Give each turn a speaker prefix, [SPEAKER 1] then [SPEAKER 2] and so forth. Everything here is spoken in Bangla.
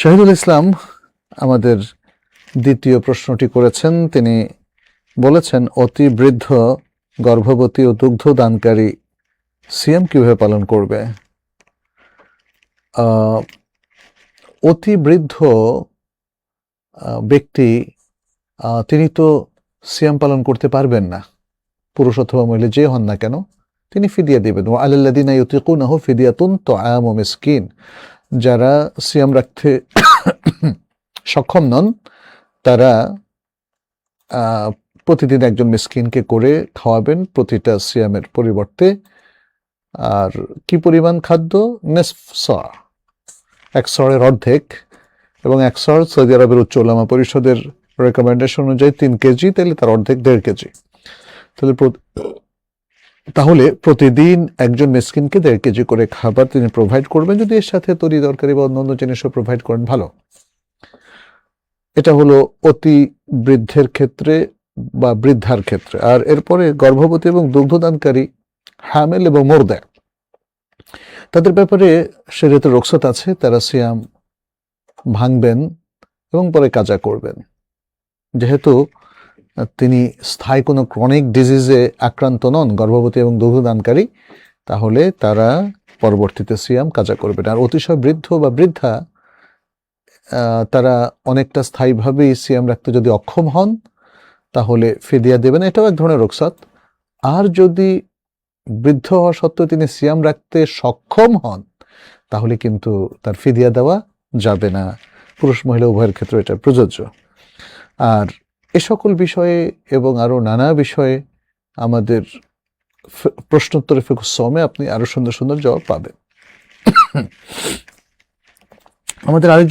[SPEAKER 1] শহীদুল ইসলাম আমাদের দ্বিতীয় প্রশ্নটি করেছেন। তিনি বলেছেন, অতি বৃদ্ধ, গর্ভবতী ও দুগ্ধদানকারী সিয়াম কিভাবে পালন করবে? অতি বৃদ্ধ ব্যক্তি তিনি তো সিয়াম পালন করতে পারবেন না, পুরুষ অথবা মহিলা যে হন না কেন, তিনি ফিদিয়া দিবেন। ওয়া আলাল্লাযিনা ইউতিকুনাহু ফিদিয়াতুন তুআমু মিসকিন। যারা সিয়াম রাখতে সক্ষম নন তারা প্রতিদিন একজন মিসকিনকে করে খাওয়াবেন প্রতিটা সিয়ামের পরিবর্তে। আর কি পরিমাণ খাদ্য? নিসফ সা, এক সরের অর্ধেক, এবং এক সর সৌদি আরবের উচ্চ উলামা পরিষদের রেকমেন্ডেশন অনুযায়ী 3 কেজি, তাহলে তার অর্ধেক 1.5 কেজি। তাহলে প্রতিদিন একজন মিসকিনকে 1.5 কেজি করে খাবার তিনি প্রোভাইড করবেন। যদি এর সাথে তরি তরকারি বা অন্যান্য জিনিসও প্রোভাইড করেন ভালো। এটা হলো অতি বৃদ্ধের ক্ষেত্রে বা বৃদ্ধার ক্ষেত্রে। আর এরপরে গর্ভবতী এবং দুগ্ধদানকারী, হামেল এবং মোরদা, তাদের ব্যাপারে শরীয়তে রুখসত আছে। তারা সিয়াম ভাঙবেন এবং পরে কাজা করবেন। যেহেতু তিনি স্থায়ী কোনো ক্রনিক ডিজিজে আক্রান্ত নন, গর্ভবতী এবং দুগ্ধদানকারী, তাহলে তারা পরবর্তীতে সিয়াম কাজা করবেন। আর অতিশয় বৃদ্ধ বা বৃদ্ধা, তারা অনেকটা স্থায়ীভাবেই সিয়াম রাখতে যদি অক্ষম হন তাহলে ফিদিয়া দেবেন, এটাও এক ধরনের রুখসত। আর যদি বৃদ্ধ হওয়া সত্ত্বেও তিনি সিয়াম রাখতে সক্ষম হন তাহলে কিন্তু তার ফিদিয়া দেওয়া যাবে না। পুরুষ মহিলা উভয়ের ক্ষেত্রে এটা প্রযোজ্য। আর এ সকল বিষয়ে এবং আরও নানা বিষয়ে আমাদের প্রশ্নোত্তরে ফিকহুস সওমে আপনি আরো সুন্দর সুন্দর জবাব পাবেন। আমাদের আরেকজন